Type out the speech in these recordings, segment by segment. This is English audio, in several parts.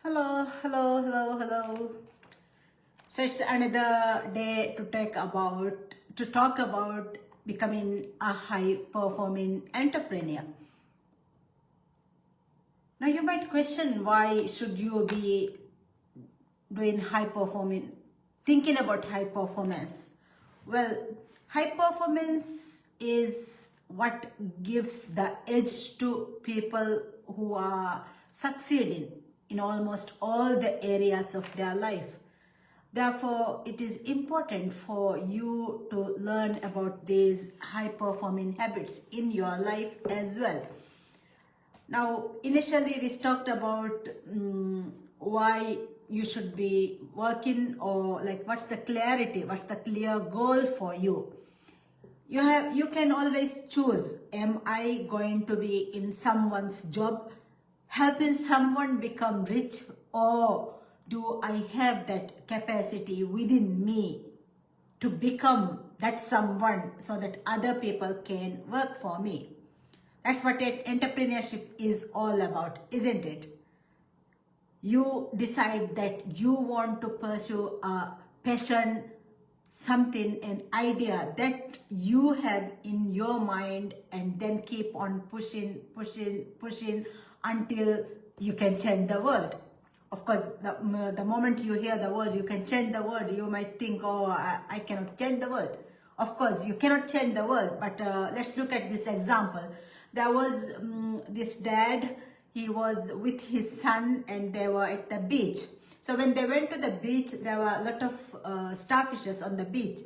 Hello, hello, hello, hello. So it's another day to talk about becoming a high performing entrepreneur. Now you might question, why should you be doing high performing, thinking about high performance? Well, high performance is what gives the edge to people who are succeeding in almost all the areas of their life. Therefore, it is important for you to learn about these high performing habits in your life as well. Now, initially we talked about why you should be working, or like what's the clarity, what's the clear goal for you. You can always choose, am I going to be in someone's job, helping someone become rich, or do I have that capacity within me to become that someone so that other people can work for me? That's what entrepreneurship is all about, isn't it? You decide that you want to pursue a passion, something, an idea that you have in your mind, and then keep on pushing until you can change the world. Of course, the moment you hear the word, you can change the world, you might think, oh, I cannot change the world. Of course, you cannot change the world, but let's look at this example. There was this dad, he was with his son and they were at the beach. So when they went to the beach, there were a lot of starfishes on the beach.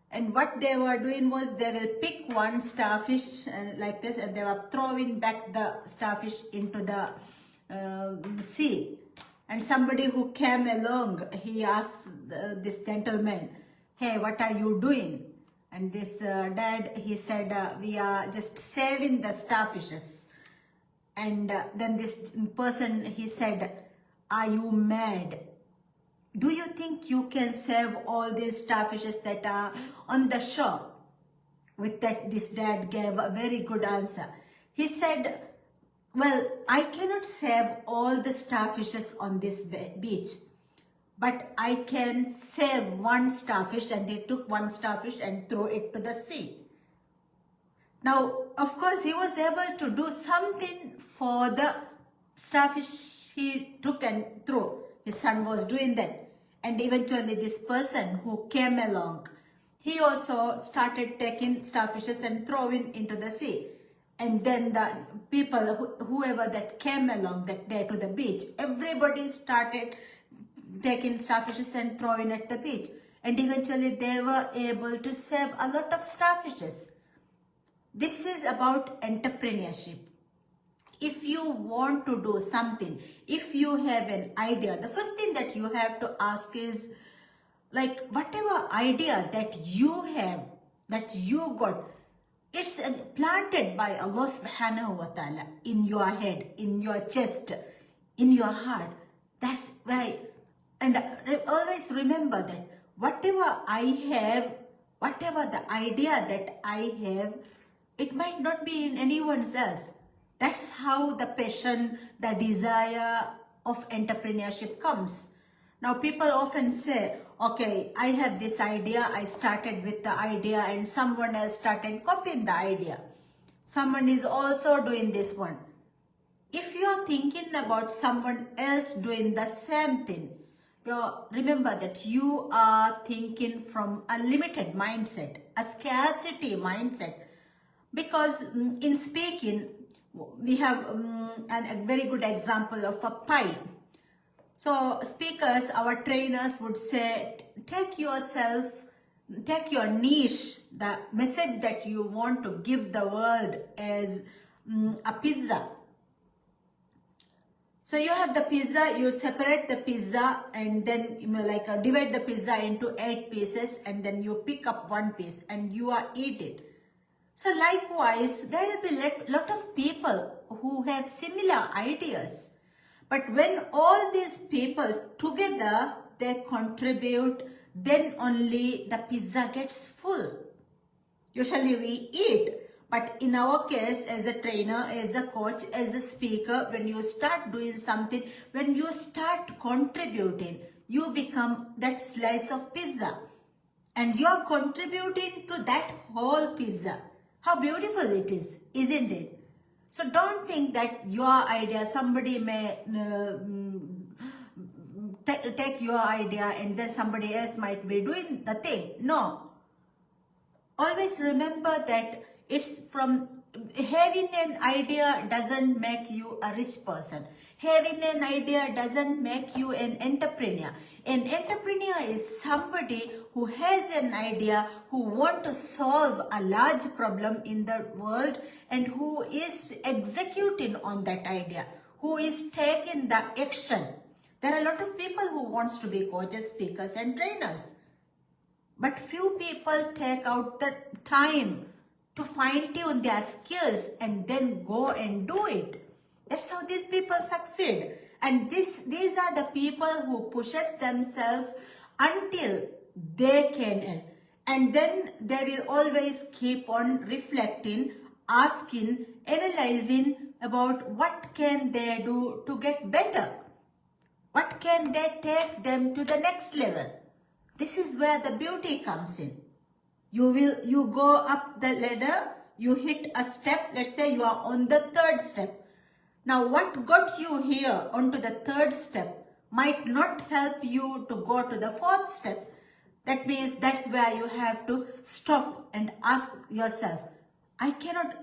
And what they were doing was, they will pick one starfish like this, and they were throwing back the starfish into the sea. And somebody who came along, he asked this gentleman, hey, what are you doing? And this dad, he said, we are just saving the starfishes. And then this person, he said, are you mad? Do you think you can save all these starfishes that are on the shore? With that, this dad gave a very good answer. He said, well, I cannot save all the starfishes on this beach, but I can save one starfish. And he took one starfish and threw it to the sea. Now, of course, he was able to do something for the starfish he took and threw. His son was doing that. And eventually this person who came along, he also started taking starfishes and throwing into the sea. And then the people, whoever that came along that day to the beach, everybody started taking starfishes and throwing at the beach. And eventually they were able to save a lot of starfishes. This is about entrepreneurship. If you want to do something, if you have an idea, the first thing that you have to ask is, like, whatever idea that you have, that you got, it's planted by Allah subhanahu wa ta'ala in your head, in your chest, in your heart. That's why, and always remember that whatever I have, whatever the idea that I have, it might not be in anyone else. That's how the passion, the desire of entrepreneurship comes. Now, people often say, okay, I have this idea, I started with the idea, and someone else started copying the idea. Someone is also doing this one. If you're thinking about someone else doing the same thing, remember that you are thinking from a limited mindset, a scarcity mindset. Because in speaking, we have a very good example of a pie. So speakers, our trainers would say, take your niche, the message that you want to give the world as a pizza. So you have the pizza, you separate the pizza, and then divide the pizza into 8 pieces, and then you pick up one piece and you are eat it. So likewise, there will be a lot of people who have similar ideas. But when all these people together, they contribute, then only the pizza gets full. Usually we eat, But in our case, as a trainer, as a coach, as a speaker, when you start doing something, when you start contributing, you become that slice of pizza. And you are contributing to that whole pizza. How beautiful it is, isn't it? So don't think that your idea, somebody may take your idea and then somebody else might be doing the thing. No. Always remember that it's from having an idea doesn't make you a rich person. Having an idea doesn't make you an entrepreneur. An entrepreneur is somebody who has an idea, who wants to solve a large problem in the world and who is executing on that idea, who is taking the action. There are a lot of people who wants to be coaches, speakers and trainers. But few people take out the time to fine-tune their skills and then go and do it. That's how these people succeed. And these are the people who pushes themselves until they can end. And then they will always keep on reflecting, asking, analyzing about what can they do to get better. What can they take them to the next level? This is where the beauty comes in. You go up the ladder, you hit a step, let's say you are on the third step. Now what got you here onto the third step might not help you to go to the fourth step. That means that's where you have to stop and ask yourself, I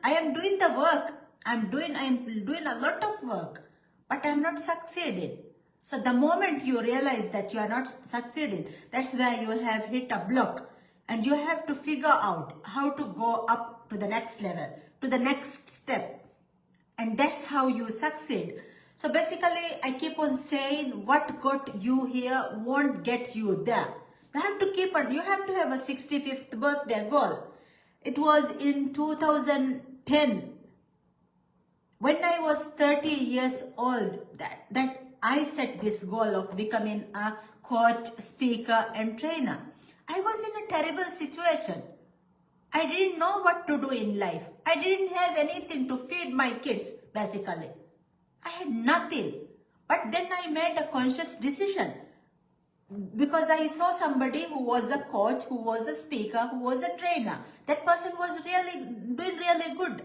am doing the work, I'm doing a lot of work, but I'm not succeeding. So the moment you realize that you are not succeeding, that's where you have hit a block and you have to figure out how to go up to the next level, to the next step. And that's how you succeed. So basically, I keep on saying what got you here won't get you there. You have to keep on, you have to have a 65th birthday goal. It was in 2010, when I was 30 years old, that I set this goal of becoming a coach, speaker and trainer. I was in a terrible situation. I didn't know what to do in life. I didn't have anything to feed my kids, basically. I had nothing. But then I made a conscious decision because I saw somebody who was a coach, who was a speaker, who was a trainer. That person was doing really good.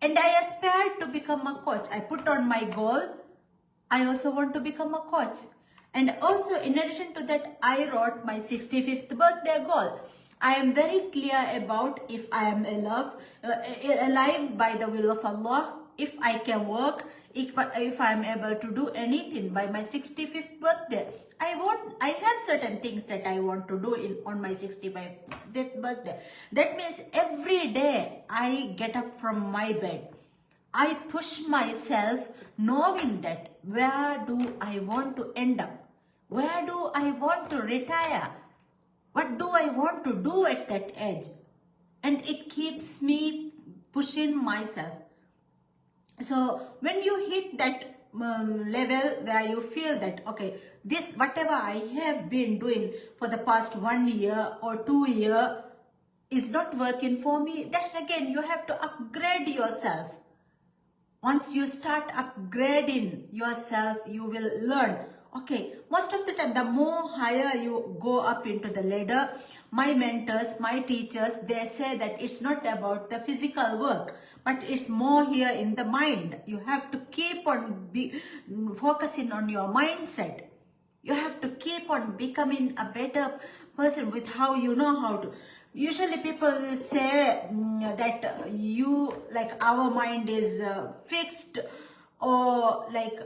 And I aspired to become a coach. I put on my goal, I also want to become a coach. And also, in addition to that, I wrote my 65th birthday goal. I am very clear about if I am alive by the will of Allah, if I can work, if I am able to do anything by my 65th birthday. I have certain things that I want to do on my 65th birthday. That means every day I get up from my bed, I push myself knowing that where do I want to end up? Where do I want to retire? What do I want to do at that age? And it keeps me pushing myself. So when you hit that level where you feel that, okay, this whatever I have been doing for the past 1 year or 2 years is not working for me, that's again, you have to upgrade yourself. Once you start upgrading yourself, you will learn. Okay, most of the time, the more higher you go up into the ladder, my mentors, my teachers, they say that it's not about the physical work, but it's more here in the mind. You have to keep on focusing on your mindset. You have to keep on becoming a better person with how you know how to. Usually people say that our mind is fixed, or like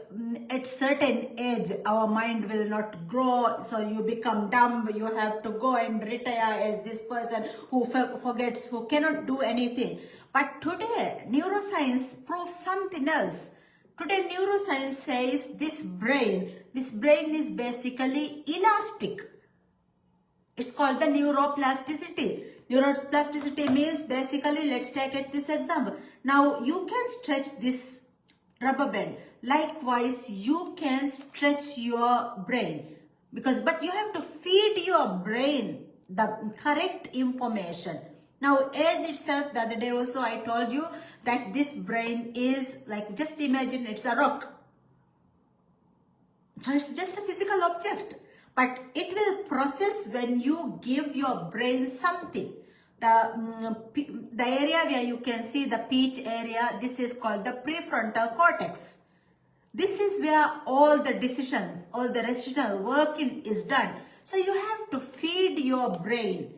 at certain age our mind will not grow, so you become dumb, you have to go and retire as this person who forgets, who cannot do anything. But today neuroscience proves something else. Today neuroscience says this brain is basically elastic. It's called the neuroplasticity. Neuroplasticity means basically, let's take this example. Now you can stretch this rubber band. Likewise, you can stretch your brain. But you have to feed your brain the correct information. Now, age itself, the other day also I told you that this brain is like, just imagine it's a rock. So it's just a physical object, but it will process when you give your brain something. The area where you can see the peach area, this is called the prefrontal cortex. This is where all the decisions, all the rational working is done. So you have to feed your brain.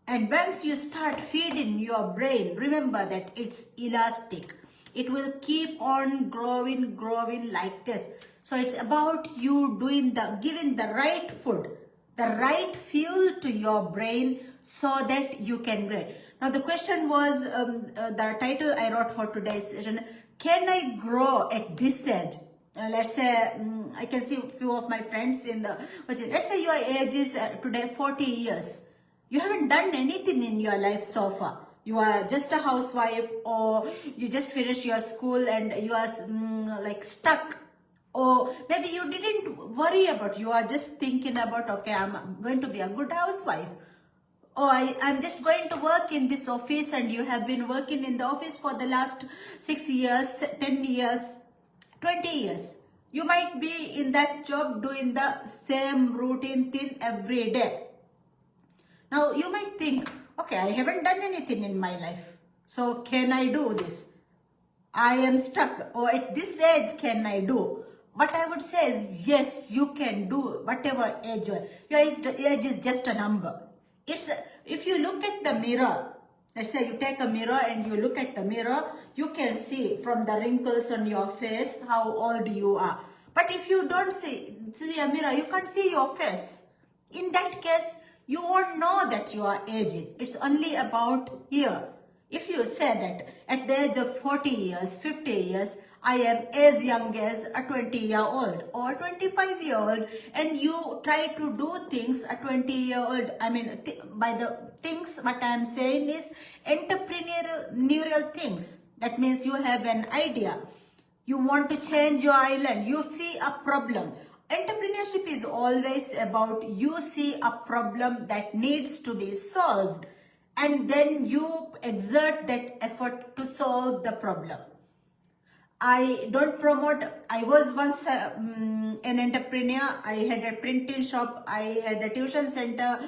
And once you start feeding your brain, remember that it's elastic. It will keep on growing like this. So it's about you giving the right food, the right fuel to your brain so that you can grow. Now the question was, the title I wrote for today's session, can I grow at this age? Let's say, I can see a few of my friends let's say your age is today 40 years. You haven't done anything in your life so far. You are just a housewife, or you just finished your school and you are like stuck. Or maybe you didn't worry about, you are just thinking about, okay, I'm going to be a good housewife. Or I'm just going to work in this office, and you have been working in the office for the last 6 years, 10 years, 20 years. You might be in that job doing the same routine thing every day. Now you might think, okay, I haven't done anything in my life. So can I do this? I am stuck. Or at this age, can I do? What I would say is, yes, you can do whatever age you are. Your age is just a number. If you look at the mirror, let's say you take a mirror and you look at the mirror, you can see from the wrinkles on your face how old you are. But if you don't see a mirror, you can't see your face. In that case, you won't know that you are aging. It's only about here. If you say that at the age of 40 years, 50 years, I am as young as a 20-year-old or 25-year-old, and you try to do things a 20-year-old, by the things, what I am saying is entrepreneurial things. That means you have an idea. You want to change your island. You see a problem. Entrepreneurship is always about, you see a problem that needs to be solved, and then you exert that effort to solve the problem. I don't promote, I was once an entrepreneur. I had a printing shop, I had a tuition center,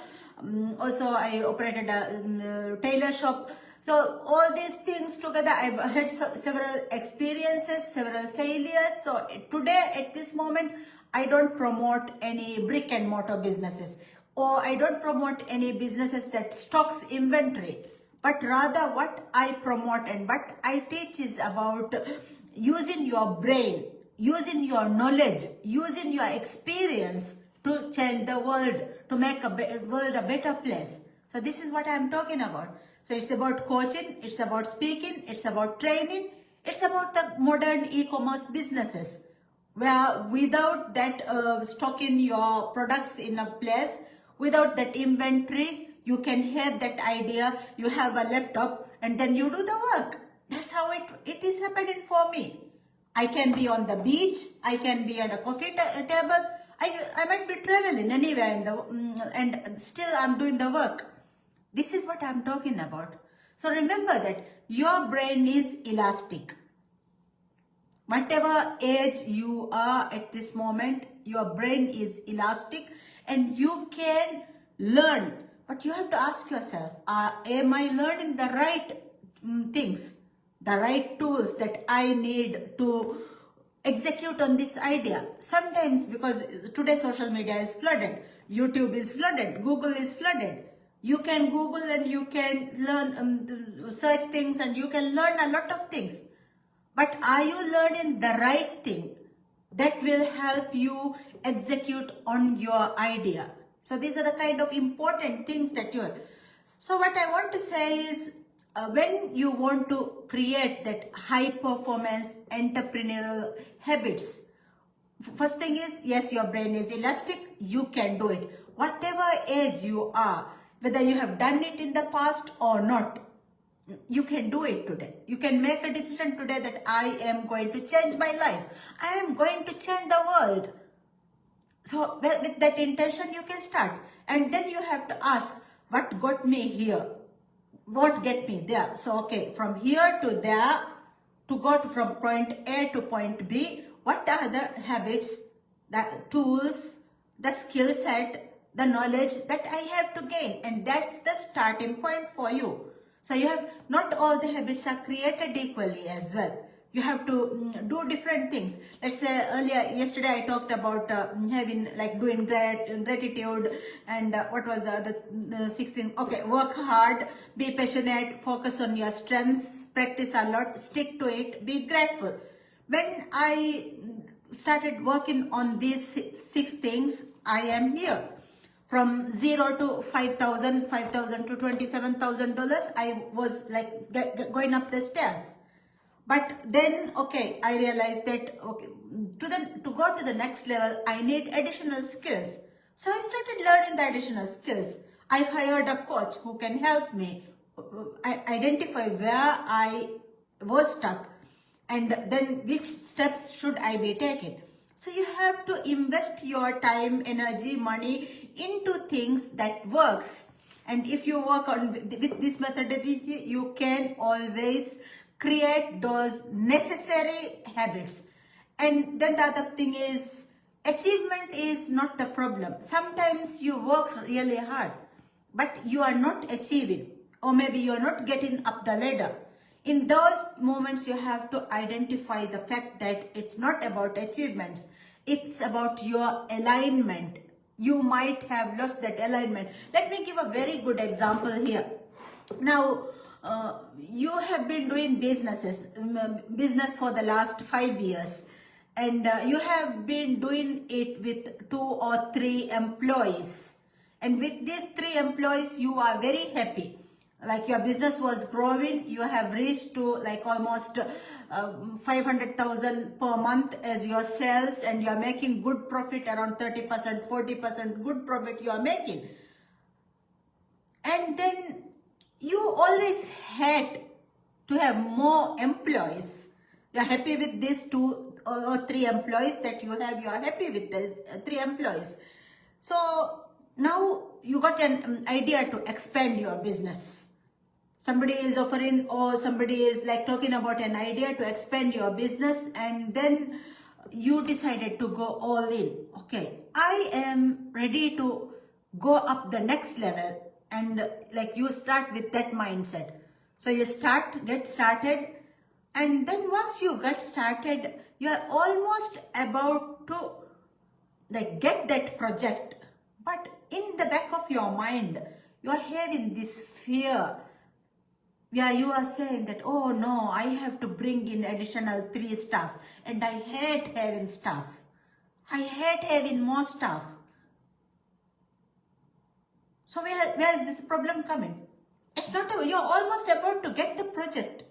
also I operated a tailor shop. So all these things together, I've had several experiences, several failures. So today, at this moment, I don't promote any brick and mortar businesses, or I don't promote any businesses that stocks inventory. But rather what I promote and what I teach is about using your brain, using your knowledge, using your experience to change the world, to make world a better place. So this is what I'm talking about. So it's about coaching, it's about speaking, it's about training, it's about the modern e-commerce businesses, where without that stocking your products in a place, without that inventory, you can have that idea, you have a laptop, and then you do the work. That's how it is happening for me. I can be on the beach, I can be at a coffee table, I might be traveling anywhere and still I'm doing the work. This is what I'm talking about. So remember that your brain is elastic. Whatever age you are at this moment, your brain is elastic and you can learn. But you have to ask yourself, am I learning the right things, the right tools that I need to execute on this idea? Sometimes, because today social media is flooded, YouTube is flooded, Google is flooded. You can Google and you can learn, search things and you can learn a lot of things. But are you learning the right thing that will help you execute on your idea? So these are the kind of important things that you are. So what I want to say is, when you want to create that high performance entrepreneurial habits, first thing is, yes, your brain is elastic, you can do it. Whatever age you are, whether you have done it in the past or not, you can do it today. You can make a decision today that I am going to change my life. I am going to change the world. So with that intention, you can start. And then you have to ask, what got me here? won't get me there. So, okay, from here to there, to go from point A to point B, what are the habits, the tools, the skill set, the knowledge that I have to gain? And that's the starting point for you. So you have, not all the habits are created equally as well. You have to do different things. Let's say yesterday I talked about having, like, doing gratitude, and what was the other 16? Okay, work hard, be passionate, focus on your strengths, practice a lot, stick to it, be grateful. When I started working on these six things, I am here. From 0 to 5,000, 5,000 to $27,000, I was like going up the stairs. But then, okay, I realized that, okay, to go to the next level, I need additional skills. So I started learning the additional skills. I hired a coach who can help me identify where I was stuck, and then which steps should I be taking. So you have to invest your time, energy, money into things that works. And if you work on with this methodology, you can always create those necessary habits. And then the other thing is, achievement is not the problem. Sometimes you work really hard, but you are not achieving, or maybe you are not getting up the ladder. In those moments, you have to identify the fact that it's not about achievements. It's about your alignment. You might have lost that alignment. Let me give a very good example here. Now, you have been doing business for the last 5 years, and you have been doing it with 2 or 3 employees. And with these 3 employees, you are very happy. Like, your business was growing, you have reached to like almost 500,000 per month as your sales, and you are making good profit, around 30%, 40% good profit you are making. And then you always had to have more employees. You are happy with these 2 or 3 employees that you have. You are happy with these 3 employees. So now you got an idea to expand your business. Somebody is offering, or somebody is like talking about an idea to expand your business, and then you decided to go all in. Okay, I am ready to go up the next level, and like you start with that mindset. So you get started, and then once you get started, you are almost about to like get that project. But in the back of your mind, you are having this fear. Yeah, you are saying that, oh no, I have to bring in additional 3 staffs, and I hate having staff. I hate having more staff. So where is this problem coming? It's not, you're almost about to get the project,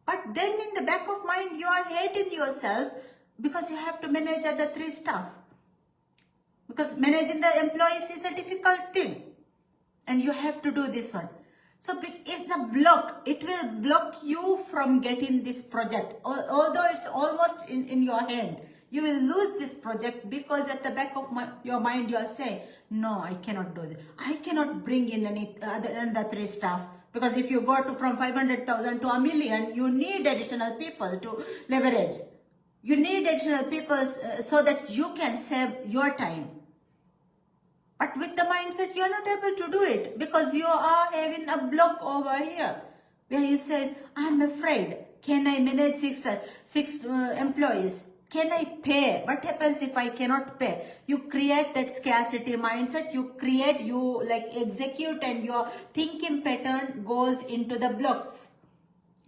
but then in the back of mind, you are hating yourself because you have to manage other 3 staff. Because managing the employees is a difficult thing, and you have to do this one. So it's a block. It will block you from getting this project. Although it's almost in your hand, you will lose this project because at the back of your mind you are saying, no, I cannot do this. I cannot bring in another 3 staff, because if you go from 500,000 to $1 million, you need additional people to leverage. You need additional people so that you can save your time. But with the mindset, you are not able to do it because you are having a block over here where you say, I'm afraid. Can I manage 6 employees? Can I pay? What happens if I cannot pay? You create that scarcity mindset. You like execute, and your thinking pattern goes into the blocks.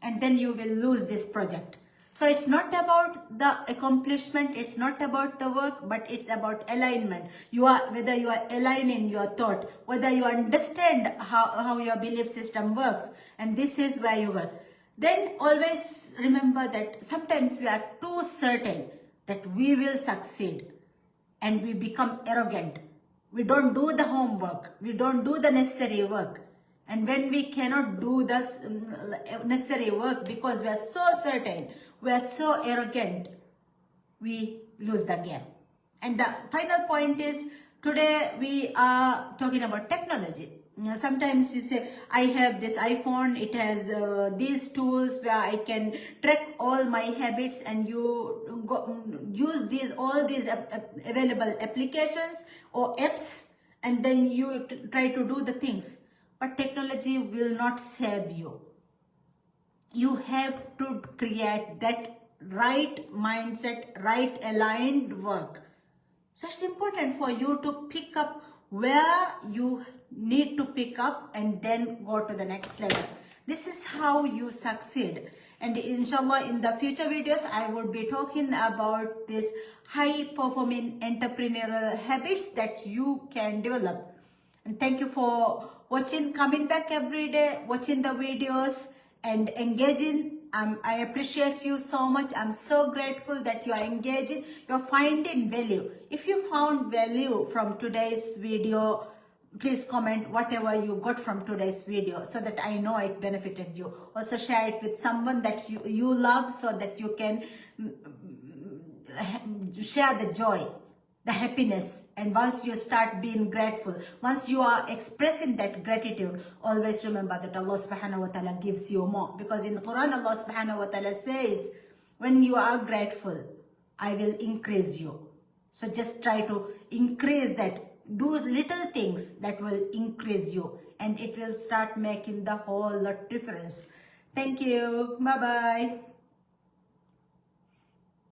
And then you will lose this project. So it's not about the accomplishment, it's not about the work, but it's about alignment. Whether you are aligning your thought, whether you understand how your belief system works, and this is where you are. Then always remember that sometimes we are too certain that we will succeed, and we become arrogant. We don't do the homework, we don't do the necessary work. And when we cannot do the necessary work because we are so certain, we are so arrogant, we lose the game. And the final point is, today we are talking about technology. sometimes you say, I have this iPhone, it has these tools where I can track all my habits, and you use all these available applications or apps, and then you try to do the things. But technology will not save you. You have to create that right mindset, right aligned work. So it's important for you to pick up where you need to pick up and then go to the next level. This is how you succeed. And inshallah, in the future videos, I would be talking about this high performing entrepreneurial habits that you can develop. And thank you for watching, coming back every day, watching the videos and engaging. I appreciate you so much. I'm so grateful that you are engaging, you're finding value. If you found value from today's video, please comment whatever you got from today's video so that I know it benefited you. Also share it with someone that you love so that you can share the joy, the happiness. And once you start being grateful, once you are expressing that gratitude, always remember that Allah subhanahu wa ta'ala gives you more. Because in the Quran, Allah subhanahu wa ta'ala says, when you are grateful, I will increase you. So just try to increase that. Do little things that will increase you, and it will start making the whole lot difference. Thank you. Bye-bye.